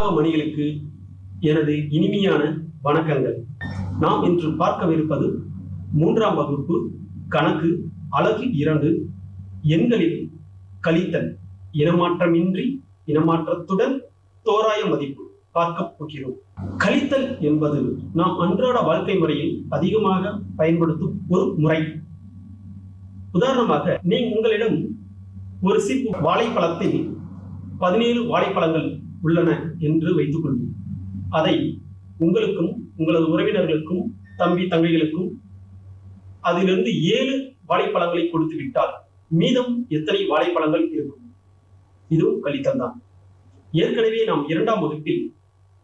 மாணவ மணிகளுக்கு எனது இனிமையான வணக்கங்கள். நாம் இன்று பார்க்கவிருப்பது 3ஆம் வகுப்பு கணக்கு அலகு 2 எண்களில் கழித்தல், இனமாற்றமின்றி இனமாற்றத்துடன் தோராய மதிப்பு பார்க்க போகிறோம். கழித்தல் என்பது நாம் அன்றாட வாழ்க்கை முறையில் அதிகமாக பயன்படுத்தும் ஒரு முறை. உதாரணமாக, உங்களிடம் ஒரு சிப்பு வாழைப்பழத்தில் 17 வாழைப்பழங்கள் உள்ளன என்று வைத்துக் கொள்வோம். அதை உங்களுக்கும் உங்களது உறவினர்களுக்கும் தம்பி தங்கைகளுக்கும் அதிலிருந்து 7 வாழைப்பழங்களை கொடுத்து விட்டால் மீதம் எத்தனை வாழைப்பழங்கள் இருக்கும்? இதுவும் கழித்தல் தான். ஏற்கனவே நாம் 2ஆம் வகுப்பில்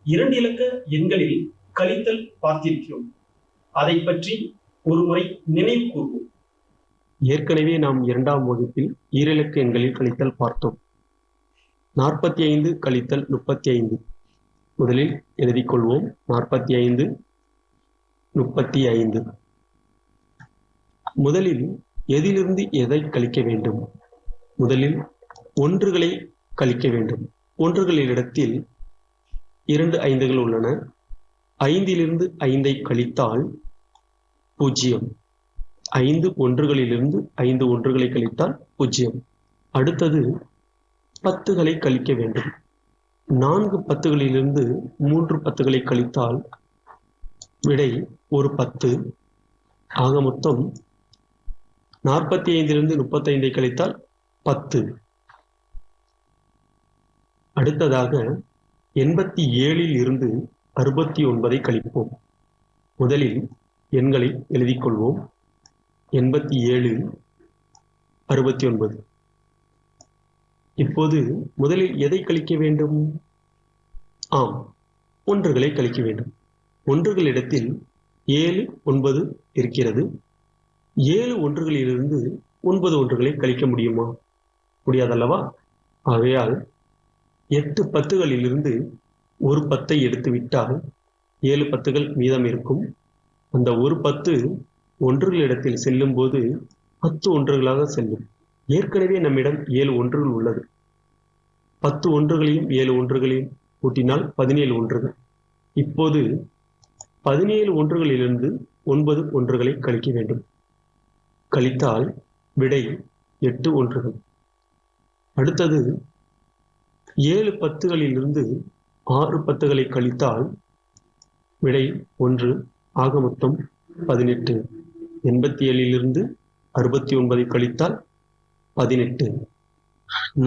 2 இலக்க எண்களில் கழித்தல் பார்த்திருக்கிறோம். அதை பற்றி ஒரு முறை நினைவு கூர்வோம். ஏற்கனவே நாம் 2ஆம் வகுப்பில் ஈரிலக்க எண்களில் கழித்தல் பார்த்தோம். 45 கழித்தல் 35. முதலில் எழுதிக் கொள்வோம். 45 35. முதலில் எதிலிருந்து எதை கழிக்க வேண்டும்? முதலில் ஒன்றுகளை கழிக்க வேண்டும். ஒன்றுகளிடத்தில் 2 5கள் உள்ளன. 5லிருந்து 5ஐ கழித்தால் 0. 5 ஒன்றுகளிலிருந்து 5 ஒன்றுகளை கழித்தால் 0. அடுத்தது 10களை கழிக்க வேண்டும். 4 10களிலிருந்து 3 10களை கழித்தால் விடை ஒரு 10. ஆக மொத்தம் 45லிருந்து 35ஐ கழித்தால் 10. அடுத்ததாக 87ல் இருந்து 69ஐ கழிப்போம். முதலில் எண்களை எழுதிக் கொள்வோம். 87 69. இப்போது முதலில் எதை கழிக்க வேண்டும்? ஆம், ஒன்றுகளை கழிக்க வேண்டும். ஒன்றுகளிடத்தில் 7 9 இருக்கிறது. 7 ஒன்றுகளிலிருந்து 9 ஒன்றுகளை கழிக்க முடியுமா? முடியாதல்லவா? ஆகையால் 8 10களிலிருந்து ஒரு 10ஐ எடுத்துவிட்டால் 7 10கள் மீதம் இருக்கும். அந்த ஒரு 10 ஒன்றுகளிடத்தில் செல்லும் போது 10 ஒன்றுகளாக செல்லும். ஏற்கனவே நம்மிடம் 7 ஒன்றுகள் உள்ளது. 10 ஒன்றுகளையும் 7 ஒன்றுகளையும் கூட்டினால் 17 ஒன்றுகள். இப்போது 17 ஒன்றுகளிலிருந்து 9 ஒன்றுகளை கழிக்க வேண்டும். கழித்தால் விடை 8 ஒன்றுகள். அடுத்தது 7 10களிலிருந்து 6 10களை கழித்தால் விடை 1. ஆக மொத்தம் 18. 87லிருந்து 69ஐ கழித்தால் 18.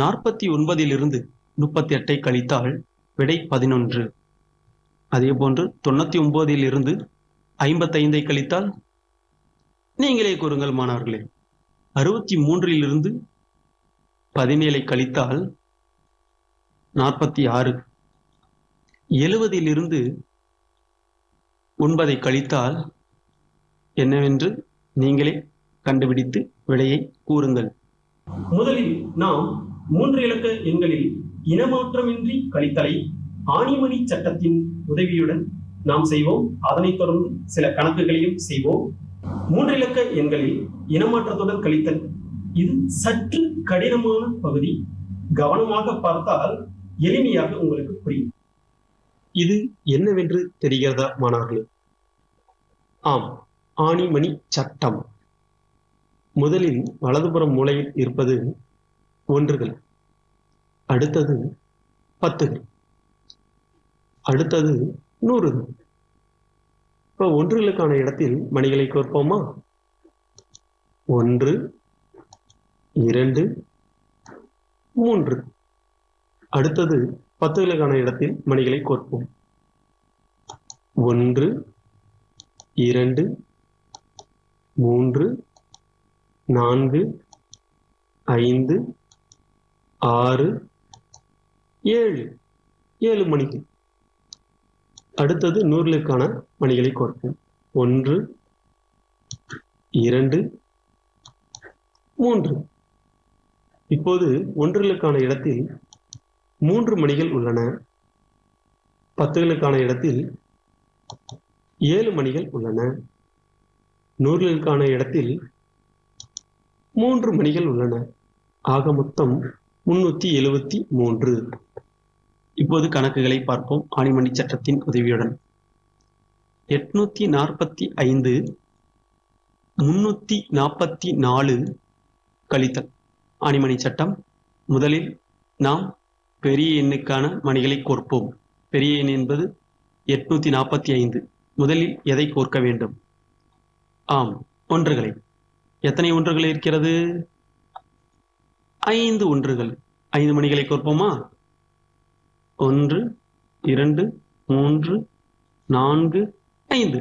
49லிருந்து 38ஐ கழித்தால் விடை 11. அதேபோன்று 99லிருந்து 55ஐ கழித்தால் நீங்களே கூறுங்கள் மாணவர்களே. 63லிருந்து 17ஐ கழித்தால் 46. 70லிருந்து 9ஐ கழித்தால் என்னவென்று நீங்களே கண்டுபிடித்து விடையை கூறுங்கள். முதலில் நாம் 3 இலக்க எண்களில் இனமாற்றமின்றி கழித்தலை ஆணிமணி சட்டத்தின் உதவியுடன் நாம் செய்வோம். அதனைத் தொடர்ந்து சில கணக்குகளையும் செய்வோம். 3 இலக்க எண்களில் இனமாற்றத்துடன் கழித்தல் இது சற்று கடினமான பகுதி. கவனமாக பார்த்தால் எளிமையாக உங்களுக்கு புரியும். இது என்னவென்று தெரிகிறதா மாணவர்களே? ஆம், ஆணிமணி சட்டம். முதலில் வலதுபுறம் மூலையில் இருப்பது ஒன்றுகள், அடுத்தது 10கள், அடுத்தது 100கள். இப்போ ஒன்றுகளுக்கான இடத்தில் மணிகளை கோர்ப்போமா? 1 2 3. அடுத்தது 10களுக்கான இடத்தில் மணிகளை கோர்ப்போம். 1 2 3 4 5 6 7. 7 மணிகள். அடுத்தது 100களுக்கான மணிகளை கோர்ப்போம். 1 2 3. இப்போது ஒன்றுகளுக்கான இடத்தில் 3 மணிகள் உள்ளன. 10களுக்கான இடத்தில் 7 மணிகள் உள்ளன. 100களுக்கான இடத்தில் 3 மணிகள் உள்ளன. ஆக மொத்தம் 373. இப்போது கணக்குகளை பார்ப்போம் ஆணிமணி சட்டத்தின் உதவியுடன். 845 344 கழித்தல் ஆணிமணி சட்டம். முதலில் நாம் பெரிய எண்ணுக்கான மணிகளை கோர்ப்போம். பெரிய எண் என்பது 845. முதலில் எதை கோர்க்க வேண்டும்? ஆம், ஒன்றுகளை. எத்தனை ஒன்றுகள் இருக்கிறது? 5 ஒன்றுகள். 5 மணிகளை கோர்ப்போமா? 1 2 3 4 5.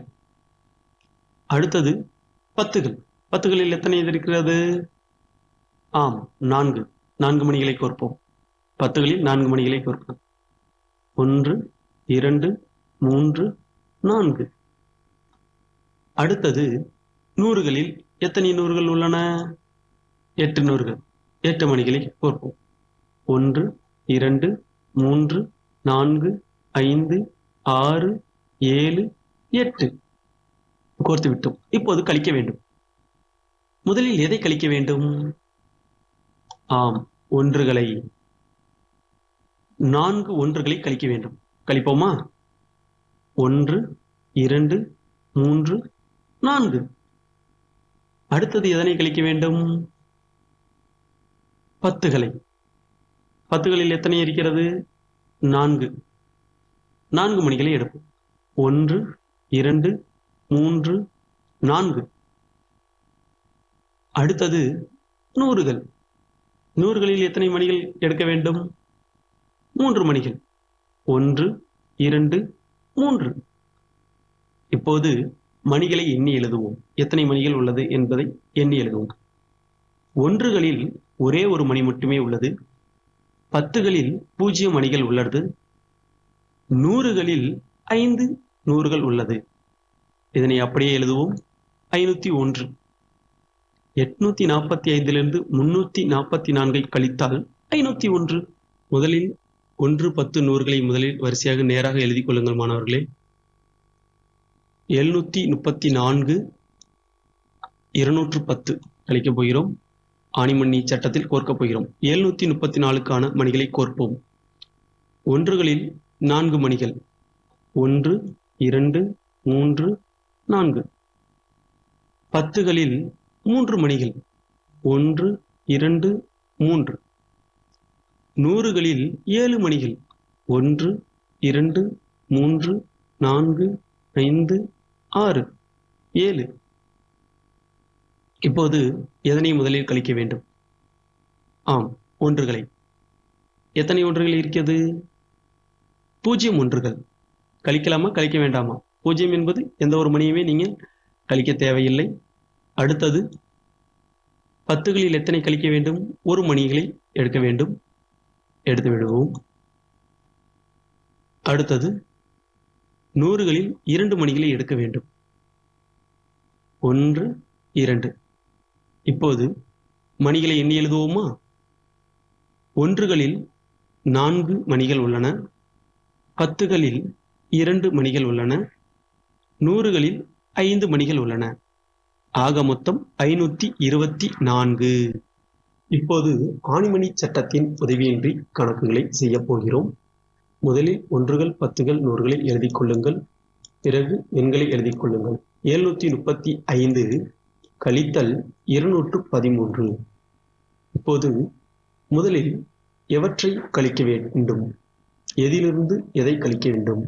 அடுத்தது பத்துகள். பத்துகளில் எத்தனை இருக்கிறது? ஆம், 4. 4 மணிகளை கோர்ப்போம். பத்துகளில் 4 மணிகளை கோர்ப்போம். 1 2 3 4. அடுத்தது நூறுகளில் எத்தனை நூறுகள் உள்ளன? 8 நூறுகள். 8 மணிகளை கோர்ப்போம். 1 2 3 4 5 6 7 8 கோர்த்து விட்டோம். இப்போது கழிக்க வேண்டும். முதலில் எதை கழிக்க வேண்டும்? ஆம், ஒன்றுகளை. 4 ஒன்றுகளை கழிக்க வேண்டும். கழிப்போமா? 1 2 3 4. அடுத்தது எதனை கழிக்க வேண்டும்? பத்துகளை. பத்துகளில் எத்தனை இருக்கிறது? 4. 4 மணிகளை எடுப்போம். 1 2 3 4. அடுத்தது நூறுகள். நூறுகளில் எத்தனை மணிகள் எடுக்க வேண்டும்? 3 மணிகள். 1 2 3. இப்போது மணிகளை எண்ணி எழுதுவோம். எத்தனை மணிகள் உள்ளது என்பதை எண்ணி எழுதுவோம். ஒன்றுகளில் ஒரே ஒரு மணி மட்டுமே உள்ளது. பத்துகளில் 0 மணிகள் உள்ளது. நூறுகளில் 5 நூறுகள் உள்ளது. இதனை அப்படியே எழுதுவோம். 501. 845 344 கழித்தால் 501. முதலில் 1 10 நூறுகளை முதலில் வரிசையாக நேராக எழுதிக் கொள்ளுங்கள் மாணவர்களே. 734 210 கழிக்கப் போகிறோம். ஆணிமணி சட்டத்தில் கோர்க்கப் போகிறோம். 734க்கான மணிகளை கோர்ப்போம். ஒன்றுகளில் 4 மணிகள். 1 2 3 4. பத்துகளில் 3 மணிகள். 1 2 3. நூறுகளில் 7 மணிகள். 1 2 3 4 5 6 7. இப்போது எதனை முதலில் கழிக்க வேண்டும்? ஆம், ஒன்றுகளை. எத்தனை ஒன்றுகள் இருக்கிறது? 0 ஒன்றுகள். கழிக்கலாமா கழிக்க வேண்டாமா? 0 என்பது எந்த ஒரு மணியுமே நீங்கள் கழிக்க தேவையில்லை. அடுத்தது பத்துகளில் எத்தனை கழிக்க வேண்டும்? 1 மணிகளை எடுக்க வேண்டும். எடுத்து விடுவோம். அடுத்தது நூறுகளில் 2 மணிகளை எடுக்க வேண்டும். 1 2. இப்போது மணிகளை எண்ணி எழுதுவோமா? ஒன்றுகளில் 4 மணிகள் உள்ளன. பத்துகளில் 2 மணிகள் உள்ளன. நூறுகளில் 5 மணிகள் உள்ளன. ஆக மொத்தம் 524. இப்போது ஆணிமணி சட்டத்தின் உதவியின்றி கணக்குகளை செய்ய போகிறோம். முதலில் ஒன்றுகள் பத்துகள் நூறுகளை எழுதிக் கொள்ளுங்கள். பிறகு எண்களை எழுதிக் கொள்ளுங்கள். 735 கழித்தல் 213. இப்போது முதலில் எவற்றை கழிக்க வேண்டும்? எதிலிருந்து எதை கழிக்க வேண்டும்?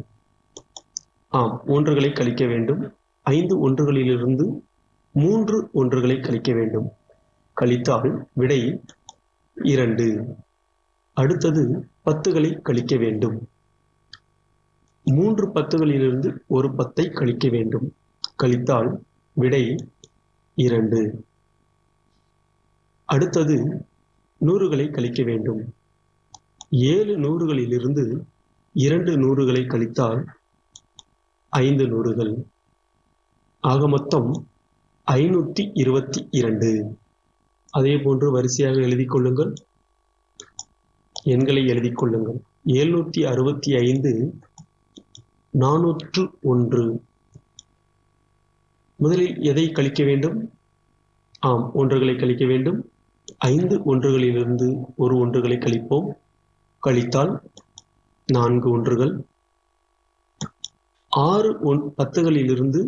ஆம், ஒன்றுகளை கழிக்க வேண்டும். 5 ஒன்றுகளிலிருந்து 3 ஒன்றுகளை கழிக்க வேண்டும். கழித்தால் விடை 2. அடுத்தது பத்துகளை கழிக்க வேண்டும். 3 பத்துகளிலிருந்து ஒரு 10ஐ கழிக்க வேண்டும். கழித்தால் விடை 2. அடுத்தது நூறுகளை கழிக்க வேண்டும். 7 நூறுகளிலிருந்து 2 நூறுகளை கழித்தால் 5 நூறுகள். ஆக மொத்தம் 522. அதே போன்று வரிசையாக எழுதிக் கொள்ளுங்கள். எண்களை எழுதிக் கொள்ளுங்கள். 765 401. முதலில் எதை கழிக்க வேண்டும்? ஆம், ஒன்றுகளை கழிக்க வேண்டும். 5 ஒன்றுகளிலிருந்து ஒரு ஒன்றுகளை கழிப்போம். கழித்தால் 4 ஒன்றுகள். 6 பத்துகளிலிருந்து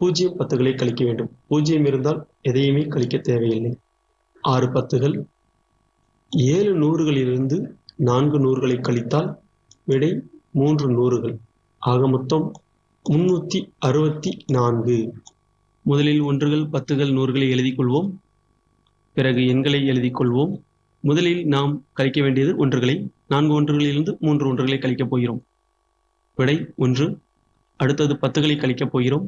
0 பத்துகளை கழிக்க வேண்டும். 0 இருந்தால் எதையுமே கழிக்க தேவையில்லை. 6 பத்துகள். 7 நூறுகளிலிருந்து 4 நூறுகளை கழித்தால் விடை 3 நூறுகள். ஆக மொத்தம் 364. முதலில் ஒன்றுகள், பத்துகள், நூறுகளை எழுதிக் கொள்வோம். பிறகு எண்களை எழுதிக் கொள்வோம். முதலில் நாம் கழிக்க வேண்டியது ஒன்றுகளை. 4 ஒன்றுகளிலிருந்து 3 ஒன்றுகளை கழிக்கப் போகிறோம். விடை 1. அடுத்தது பத்துகளை கழிக்கப் போகிறோம்.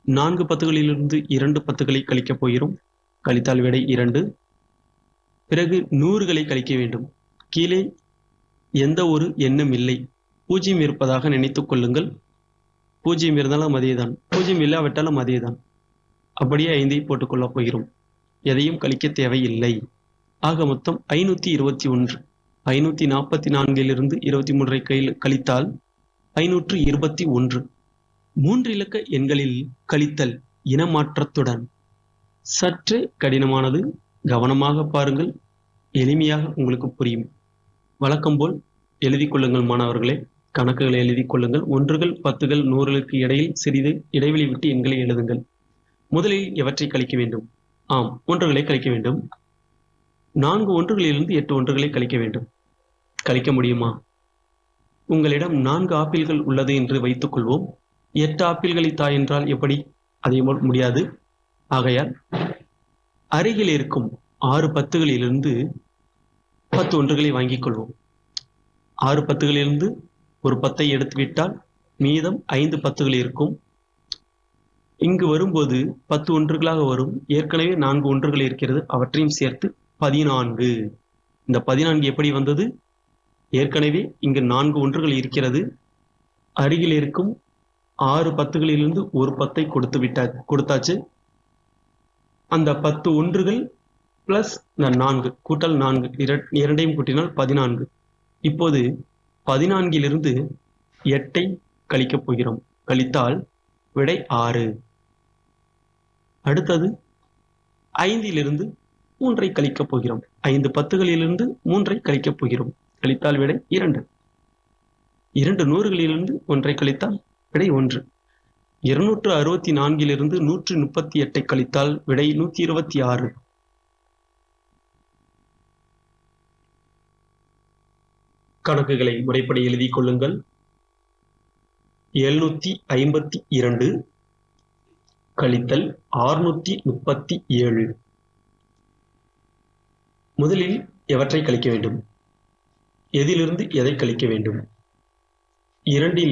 4 பத்துகளிலிருந்து 2 பத்துகளை கழிக்கப் போகிறோம். கழித்தால் விடை 2. பிறகு நூறுகளை கழிக்க வேண்டும். கீழே எந்த ஒரு எண்ணும் இல்லை. 0 இருப்பதாக நினைத்துக் கொள்ளுங்கள். 0 இருந்தாலும் அதேதான், 0 இல்லாவிட்டாலும் அதேதான். அப்படியே 5ஐ போட்டுக்கொள்ளப் போகிறோம். எதையும் கழிக்க தேவையில்லை. ஆக மொத்தம் 521. 544 23 கழித்தால் 521. 3 இலக்க எண்களில் கழித்தல் இனமாற்றத்துடன். சற்று கடினமானது. கவனமாக பாருங்கள், எளிமையாக உங்களுக்கு புரியும். வழக்கம் போல் எழுதிக் கொள்ளுங்கள் மாணவர்களே. கணக்குகளை எழுதிக் கொள்ளுங்கள். ஒன்றுகள், பத்துகள், நூறுகளுக்கு இடையில் சிறிது இடைவெளி விட்டு எண்களை எழுதுங்கள். முதலில் எவற்றை கழிக்க வேண்டும்? ஆம், ஒன்றுகளை கழிக்க வேண்டும். 4 ஒன்றுகளிலிருந்து 8 ஒன்றுகளை கழிக்க வேண்டும். கழிக்க முடியுமா? உங்களிடம் 4 ஆப்பிள்கள் உள்ளது என்று வைத்துக் கொள்வோம். 8 ஆப்பிள்களை தா என்றால் எப்படி? அதே போல் முடியாது. ஆகையால் அருகில் இருக்கும் 6 பத்துகளிலிருந்து 10 ஒன்றுகளை வாங்கிக் கொள்வோம். 6 பத்துகளிலிருந்து ஒரு 10ஐ எடுத்துவிட்டால் மீதம் 5 பத்துகள் இருக்கும். இங்கு வரும்போது 10 ஒன்றுகளாக வரும். ஏற்கனவே 4 ஒன்றுகள் இருக்கிறது, அவற்றையும் சேர்த்து 14. இந்த 14 எப்படி வந்தது? ஏற்கனவே இங்கு 4 ஒன்றுகள் இருக்கிறது. அருகில் இருக்கும் 6 பத்துகளிலிருந்து ஒரு 10ஐ கொடுத்தாச்சு. அந்த 10 ஒன்றுகள் பிளஸ் 4 கூட்டல் 4 இரண்டையும் கூட்டினால் 14. இப்போது 14 8ஐ கழிக்கப் போகிறோம். கழித்தால் விடை 6. அடுத்தது 5 3ஐ கழிக்கப் போகிறோம். 5 பத்துகளிலிருந்து 3ஐ கழிக்கப் போகிறோம். கழித்தால் விடை 2. 2 நூறுகளிலிருந்து 1ஐ கழித்தால் விடை 1. 264 138ஐ கழித்தால் விடை 126. கணக்குகளை முறைப்படி எழுதிக் கொள்ளுங்கள். 752 கழித்தல் 637. முதலில் எவற்றை கழிக்க வேண்டும்? எதிலிருந்து எதை கழிக்க வேண்டும்? 2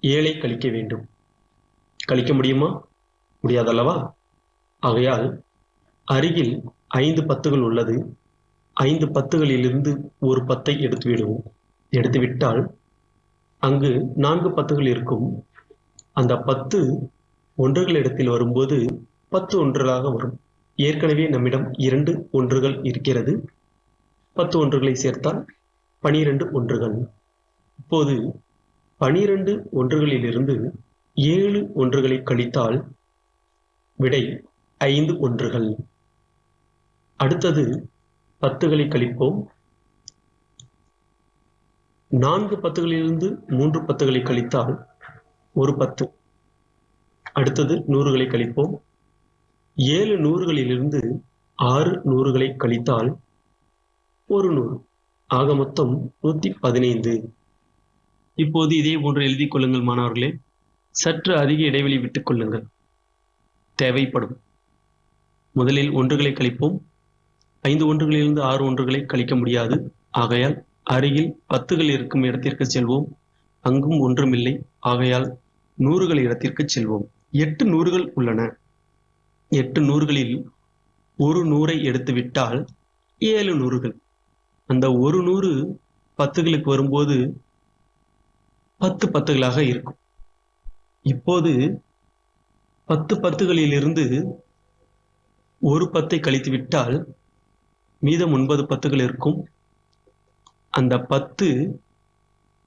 7ஐ கழிக்க வேண்டும். கழிக்க முடியுமா? முடியாதல்லவா? ஆகையால் அருகில் 5 பத்துகள் உள்ளது. 5 பத்துகளிலிருந்து ஒரு 10ஐ எடுத்து விடுவோம். எடுத்துவிட்டால் அங்கு 4 பத்துகள் இருக்கும். அந்த 10 ஒன்றுகள் இடத்தில் வரும்போது 10 ஒன்றுகளாக வரும். ஏற்கனவே நம்மிடம் 2 ஒன்றுகள் இருக்கிறது. 10 ஒன்றுகளை சேர்த்தால் 12 ஒன்றுகள். இப்போது 12 ஒன்றுகளிலிருந்து 7 ஒன்றுகளை கழித்தால் விடை 5 ஒன்றுகள். அடுத்தது 10களை கழிப்போம். 4 பத்துகளிலிருந்து 3 பத்துகளை கழித்தால் ஒரு 10. அடுத்தது நூறுகளை கழிப்போம். 7 நூறுகளிலிருந்து 6 நூறுகளை கழித்தால் ஒரு 100. ஆக மொத்தம் 115. இப்போது இதே போன்று எழுதிக் கொள்ளுங்கள் மாணவர்களே. சற்று அதிக இடைவெளி விட்டுக் கொள்ளுங்கள், தேவைப்படும். முதலில் ஒன்றுகளை கழிப்போம். 5 ஒன்றுகளிலிருந்து 6 ஒன்றுகளை கழிக்க முடியாது. ஆகையால் அருகில் 10கள் இருக்கும் இடத்திற்கு செல்வோம். அங்கும் ஒன்றுமில்லை. ஆகையால் 100கள் இடத்திற்கு செல்வோம். 8 நூறுகள் உள்ளன. 8 நூறுகளில் ஒரு 100ஐ எடுத்துவிட்டால் 7 நூறுகள். அந்த ஒரு 100 பத்துகளுக்கு வரும்போது 10 பத்துகளாக இருக்கும். இப்போது 10 பத்துகளிலிருந்து ஒரு 10ஐ கழித்துவிட்டால் மீதம் 9 பத்துகள் இருக்கும். அந்த 10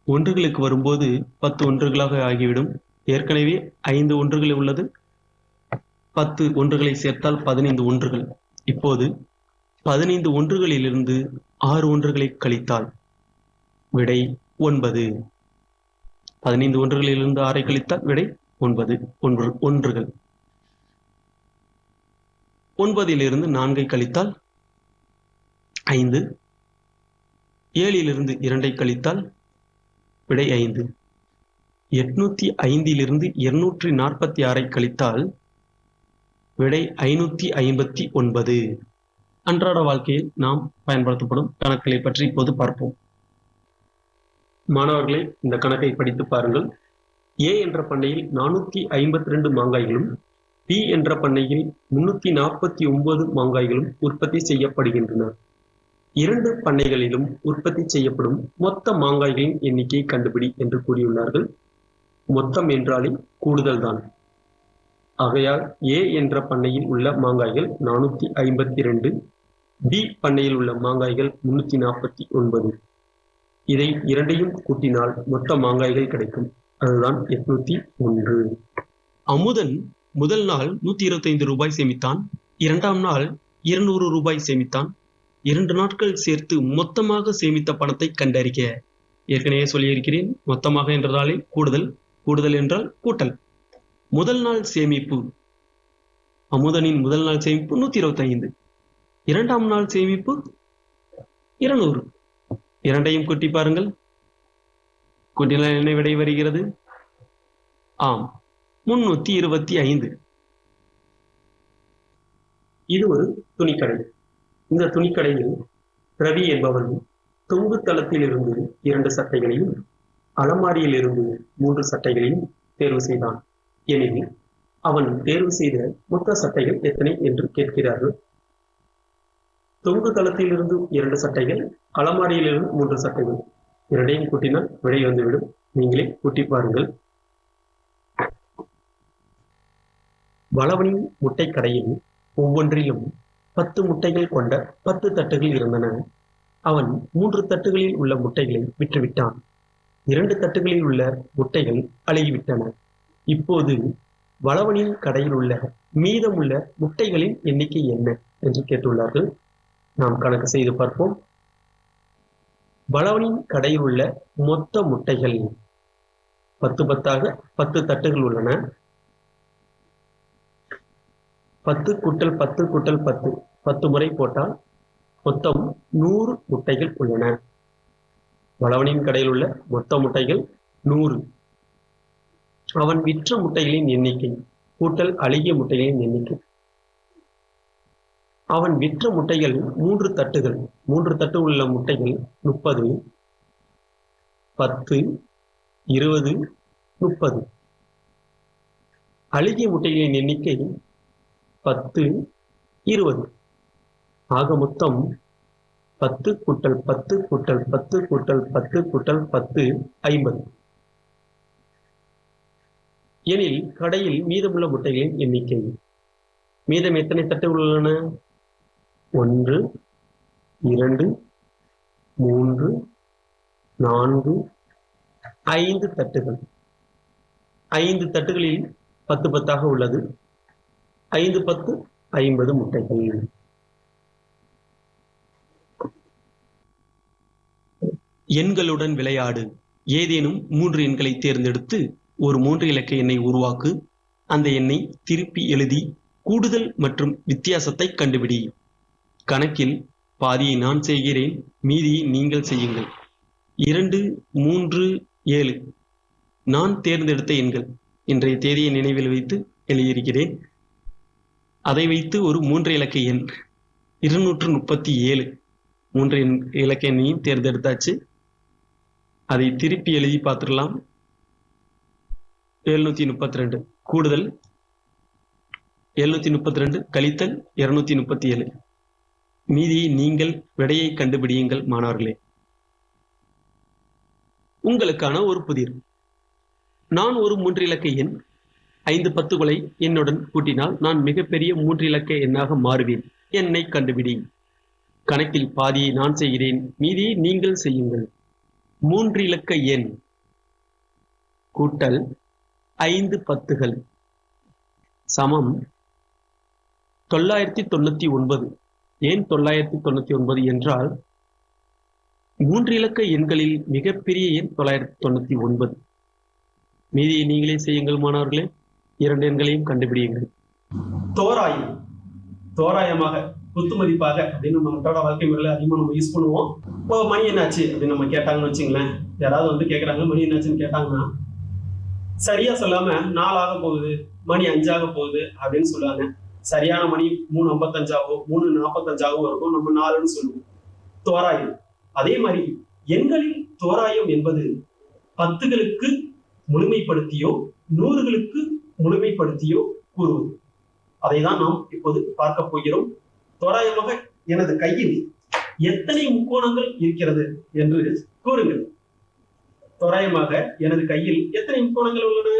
ஒன்றுகளுக்கு வரும்போது 10 ஒன்றுகளாக ஆகிவிடும். ஏற்கனவே 5 ஒன்றுகள் உள்ளது. 10 ஒன்றுகளை சேர்த்தால் 15 ஒன்றுகள். இப்போது 15 ஒன்றுகளிலிருந்து 6 ஒன்றுகளை கழித்தால் விடை 9. 15 ஒன்றுகளிலிருந்து 6 கழித்தால் விடை 9 ஒன்றுகள். 9 4 கழித்தால் 5. 7 2 கழித்தால் விடை 5. 805 246 கழித்தால் விடை 559. அன்றாட வாழ்க்கையில் நாம் பயன்படுத்தப்படும் கணக்குகளை பற்றி இப்போது பார்ப்போம். மாணவர்களே, இந்த கணக்கை படித்து பாருங்கள். A என்ற பண்ணையில் 452 மாங்காய்களும் B என்ற பண்ணையில் 349 மாங்காய்களும் உற்பத்தி செய்யப்படுகின்றன. 2 பண்ணைகளிலும் உற்பத்தி செய்யப்படும் மொத்த மாங்காய்களின் எண்ணிக்கையை கண்டுபிடி என்று கூறியுள்ளார்கள். மொத்தம் என்றாலே கூடுதல் தான். ஆகையால் A என்ற பண்ணையில் உள்ள மாங்காய்கள் 452, B பண்ணையில் உள்ள மாங்காய்கள் 349. இதை இரண்டையும் கூட்டினால் மொத்த மாங்காய்கள் கிடைக்கும். அதுதான் 801. அமுதன் முதல் நாள் 125 ரூபாய் சேமித்தான். 2ஆம் நாள் 200 ரூபாய் சேமித்தான். 2 நாட்கள் சேர்த்து மொத்தமாக சேமித்த பணத்தை கண்டறிக. ஏற்கனவே சொல்லியிருக்கிறேன், மொத்தமாக என்றாலே கூடுதல், கூடுதல் என்றால் கூட்டல். முதல் நாள் சேமிப்பு, அமுதனின் முதல் நாள் சேமிப்பு 125. 2ஆம் நாள் சேமிப்பு 200. இரண்டையும் கூட்டி பாருங்கள். கூட்டினால் என்ன விடை வருகிறது? ஆம், 325. இது ஒரு துணிக்கடை. இந்த துணிக்கடையில் ரவி என்பவன் தொங்கு தளத்தில் இருந்து 2 சட்டைகளையும் அலமாரியில் இருந்து 3 சட்டைகளையும் தேர்வு செய்தான். எனில் அவன் தேர்வு செய்த மொத்த சட்டைகள் எத்தனை என்று கேட்கிறார்கள். தொங்கு தளத்தில் இருந்து 2 சட்டைகள், அலமாரியில் இருந்து 3 சட்டைகள். இரண்டையும் கூட்டினால் விடை வந்துவிடும். நீங்களே கூட்டி பாருங்கள். வளவனின் முட்டை கடையில் ஒவ்வொன்றிலும் 10 முட்டைகள் கொண்ட 10 தட்டுகள் இருந்தன. அவன் 3 தட்டுகளில் உள்ள முட்டைகளை விற்றுவிட்டான். 2 தட்டுகளில் உள்ள முட்டைகள் அழுகிவிட்டன. இப்போது வளவனின் கடையில் உள்ள மீதமுள்ள முட்டைகளின் எண்ணிக்கை என்ன என்று கேட்டுள்ளார்கள். நாம் கணக்கு செய்து பார்ப்போம். வளவனின் கடையில் உள்ள மொத்த முட்டைகள் 10 10ஆக 10 தட்டுகள் உள்ளன. 10 கூட்டல் 10 கூட்டல் 10 10 முறை போட்டால் மொத்தம் 100 முட்டைகள் உள்ளன. வளவனின் கடையில் உள்ள மொத்த முட்டைகள் 100. அவன் விற்ற முட்டைகளின் எண்ணிக்கை கூட்டல் அழுகிய முட்டைகளின் எண்ணிக்கை. அவன் விற்ற முட்டைகள் 3 தட்டுகள். 3 தட்டு உள்ள முட்டைகள் 30, 10, 20, 30. அழுகிய முட்டைகளின் எண்ணிக்கை 10, 20. ஆக மொத்தம் 10 கூட்டல் 10 கூட்டல் 10 கூட்டல் 10 கூட்டல் 10 50. எனில் கடையில் மீதமுள்ள முட்டைகளின் எண்ணிக்கை. மீதம் எத்தனை தட்டுகள் உள்ளன? 1, 2, 3, 4, 5 தட்டுகள். 5 தட்டுகளில் 10 10ஆக உள்ளது. 5 10 50 முட்டைகள். எண்களுடன் விளையாடு. ஏதேனும் 3 எண்களை தேர்ந்தெடுத்து ஒரு 3 இலக்க எண்ணை உருவாக்கு. அந்த எண்ணை திருப்பி எழுதி கூடுதல் மற்றும் வித்தியாசத்தை கண்டுபிடி. கணக்கில் பாதியை நான் செய்கிறேன், மீதியை நீங்கள் செய்யுங்கள். 2, 3, 7 நான் தேர்ந்தெடுத்த எண்கள். இன்றைய தேதியை நினைவில் வைத்து எழுதியிருக்கிறேன். அதை வைத்து ஒரு 3 இலக்க எண் 237 3 இலக்க எண்ணையும் தேர்ந்தெடுத்தாச்சு. அதை திருப்பி எழுதி பார்த்துடலாம். 732 கூடுதல் 732 கழித்தல் 237. மீதியை நீங்கள் விடையை கண்டுபிடியுங்கள் மாணவர்களே. உங்களுக்கான ஒரு புதிர். நான் ஒரு 3 இலக்க எண் 5 10களை என்னுடன் கூட்டினால் நான் மிகப்பெரிய 3 இலக்க எண்ணாக மாறுவேன். எண்ணை கண்டுபிடி. கணக்கில் பாதியை நான் செய்கிறேன், மீதியை நீங்கள் செய்யுங்கள். 3 இலக்க எண் கூட்டல் 5 10கள் சமம் 999. ஏன் 999 என்றால் 3 இலக்க எண்களில் மிகப்பெரிய எண் 999. மீதியை நீங்களே செய்யுங்கள் மாணவர்களே. 2 எண்களையும் கண்டுபிடியுங்கள். தோராயம், தோராயமாக, குத்து மதிப்பாக அப்படின்னு நம்ம அன்றாட வாழ்க்கை முறையில் அதிகமாக நம்ம யூஸ் பண்ணுவோம். இப்போ மணி என்னாச்சு அப்படின்னு நம்ம கேட்டாங்கன்னு வச்சுங்களேன். யாராவது வந்து கேட்குறாங்க மணி என்னாச்சுன்னு கேட்டாங்கன்னா சரியா சொல்லாம 4 ஆக போகுது, மணி 5 ஆக போகுது அப்படின்னு சொல்லுவாங்க. சரியான மணி 3:55 3:45 இருக்கும். நம்ம 4ன்னு சொல்லுவோம். தோராயம். அதே மாதிரி எண்களின் தோராயம் என்பது 10களுக்கு முழுமைப்படுத்தியோ 100களுக்கு முழுமைப்படுத்தியோ கூறுவது. அதை தான் நாம் இப்போது பார்க்க போகிறோம். தோராயமாக எனது கையில் எத்தனை முக்கோணங்கள் இருக்கிறது என்று கூறுங்கள். தோராயமாக எனது கையில் எத்தனை முக்கோணங்கள் உள்ளன?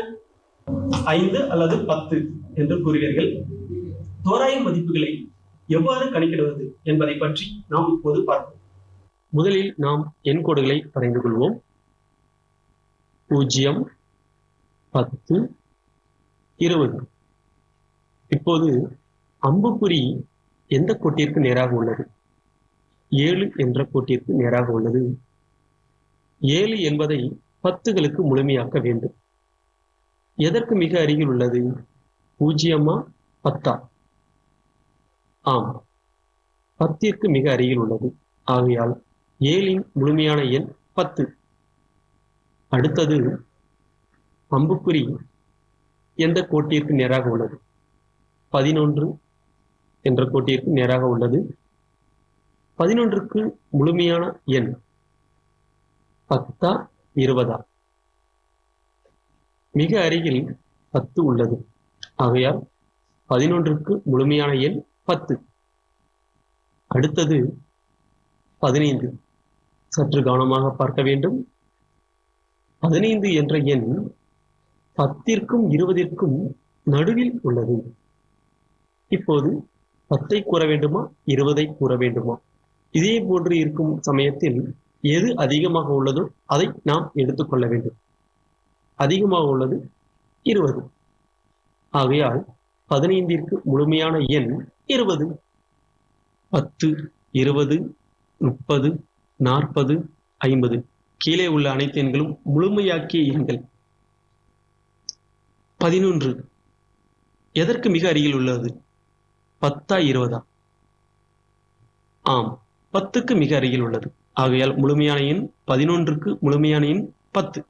5 அல்லது 10 என்று கூறுவீர்கள். தோராய மதிப்புகளை எவ்வாறு கணக்கிடுவது என்பதை பற்றி நாம் இப்போது பார்ப்போம். முதலில் நாம் எண்கோடுகளை வரைந்து கொள்வோம். 0, 10, 20. இப்போது அம்புக்குறி எந்த கோட்டிற்கு நேராக உள்ளது? 7 என்ற கோட்டிற்கு நேராக உள்ளது. 7 என்பதை 10களுக்கு முழுமையாக்க வேண்டும். எதற்கு மிக அருகில் உள்ளது? 0 10? ஆம், 10ற்கு மிக அருகில் உள்ளது. ஆகையால் 7இன் முழுமையான எண் 10. அடுத்தது அம்புக்குறி எந்த கோட்டிற்கு நேராக உள்ளது? 11 என்ற கோட்டிற்கு நேராக உள்ளது. 11ற்கு முழுமையான எண் 10 20? மிக அருகில் 10 உள்ளது. ஆகையால் 11ற்கு முழுமையான எண் 10. அடுத்தது 15. சற்று கவனமாக பார்க்க வேண்டும். 15 என்ற எண் 10ற்கும் 20ற்கும் நடுவில் உள்ளது. இப்போது 10ஐ கூற வேண்டுமா 20ஐ கூற வேண்டுமா? இதே போன்று இருக்கும் சமயத்தில் எது அதிகமாக உள்ளதோ அதை நாம் எடுத்துக்கொள்ள வேண்டும். அதிகமாக உள்ளது 20. ஆகையால் 15ற்கு முழுமையான எண் 20. 10, 20, 30, 40, 50. கீழே உள்ள அனைத்து எண்களும் முழுமையாக்கிய எண்கள். 11 எதற்கு மிக அருகில் உள்ளது? 10 20? ஆம், 10க்கு மிக அருகில் உள்ளது. ஆகையால் முழுமையான எண் 11ற்கு முழுமையான எண் 10.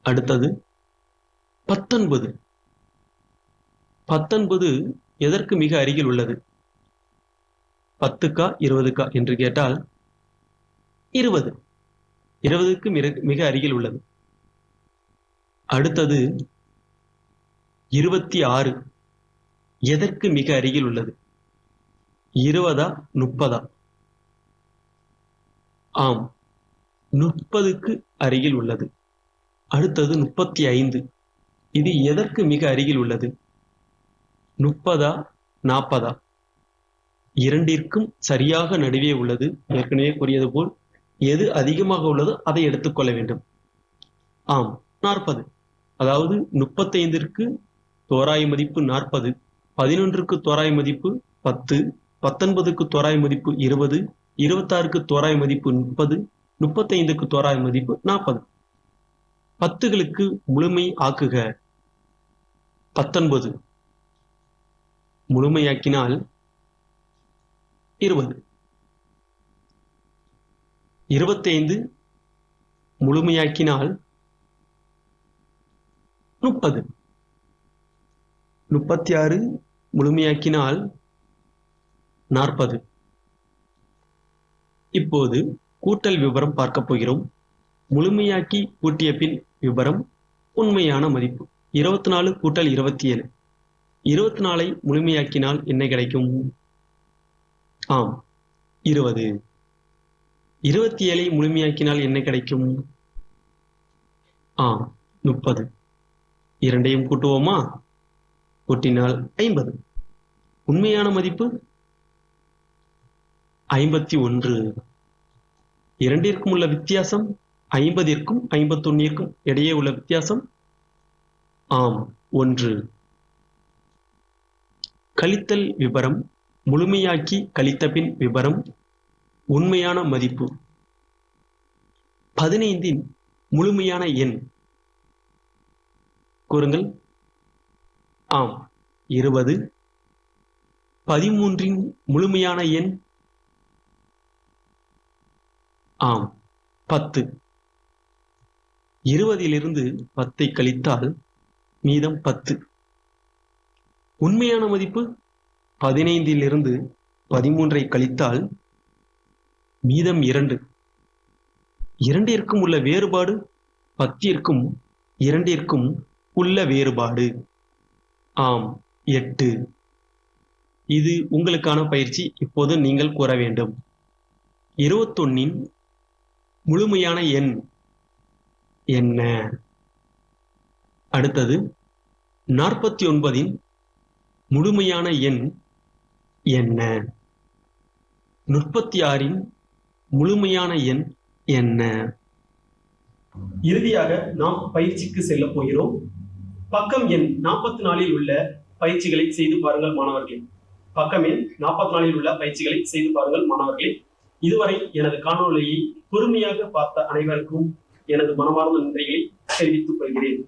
அடுத்தது 19. 19 எதற்கு மிக அருகில் உள்ளது? 10க்கா 20க்கா என்று கேட்டால் 20. 20க்கு மிக அருகில் உள்ளது. அடுத்தது 26 எதற்கு மிக அருகில் உள்ளது? 20 30? ஆம், 30க்கு அருகில் உள்ளது. அடுத்தது 35. இது எதற்கு மிக அருகில் உள்ளது? 30 40? இரண்டிற்கும் சரியாக நடுவே உள்ளது. ஏற்கனவே கூறியது போல் எது அதிகமாக உள்ளதோ அதை எடுத்துக்கொள்ள வேண்டும். ஆம், 40. அதாவது 35ற்கு தோராய மதிப்பு 40, 11ற்கு தோராய மதிப்பு 10, 19க்கு தோராய மதிப்பு 20, 26க்கு தோராய மதிப்பு 30, 35க்கு தோராய மதிப்பு 40. 10களுக்கு முழுமை ஆக்குக. 19 முழுமையாக்கினால் 20. 25 முழுமையாக்கினால் 30. 36 முழுமையாக்கினால் 40. இப்போது கூட்டல் விபரம் பார்க்க போகிறோம். முழுமையாக்கி கூட்டிய பின் விபரம் உண்மையான மதிப்பு 24 கூட்டல் 27. 24ஐ முழுமையாக்கினால் என்ன கிடைக்கும்? ஆம், 20. 27ஐ முழுமையாக்கினால் என்ன கிடைக்கும்? ஆம், 30. இரண்டையும் கூட்டுவோமா? கூட்டினால் 50. உண்மையான மதிப்பு 51. இரண்டிற்கும் உள்ள வித்தியாசம் 50ற்கும் 51ற்கும் இடையே உள்ள வித்தியாசம் ஆம் 1. கழித்தல் விபரம் முழுமையாக்கி கழித்த பின் விபரம் உண்மையான மதிப்பு. 15 முழுமையான எண் கூறுங்கள். ஆம், 20. 13 முழுமையான எண். ஆம், 10. 20 10 கழித்தால் மீதம் 10. உண்மையான மதிப்பு 15 13 கழித்தால் மீதம் 2. 2 உள்ள வேறுபாடு 10 2 உள்ள வேறுபாடு. ஆம், 8. இது உங்களுக்கான பயிற்சி. இப்போது நீங்கள் கூற வேண்டும். 21 முழுமையான எண் என்ன? அடுத்தது 49 முழுமையான எண் என்ன? 36 முழுமையான எண் என்ன? இறுதியாக நாம் பயிற்சிக்கு செல்ல போகிறோம். பக்கம் எண் 44 உள்ள பயிற்சிகளை செய்து பாருங்கள் மாணவர்களே. பக்கம் எண் 44 உள்ள பயிற்சிகளை செய்து பாருங்கள் மாணவர்களே. இதுவரை எனது காணொளியை பொறுமையாக பார்த்த அனைவருக்கும் எனது மனமார்ந்த நன்றிகளை தெரிவித்துக் கொள்கிறேன்.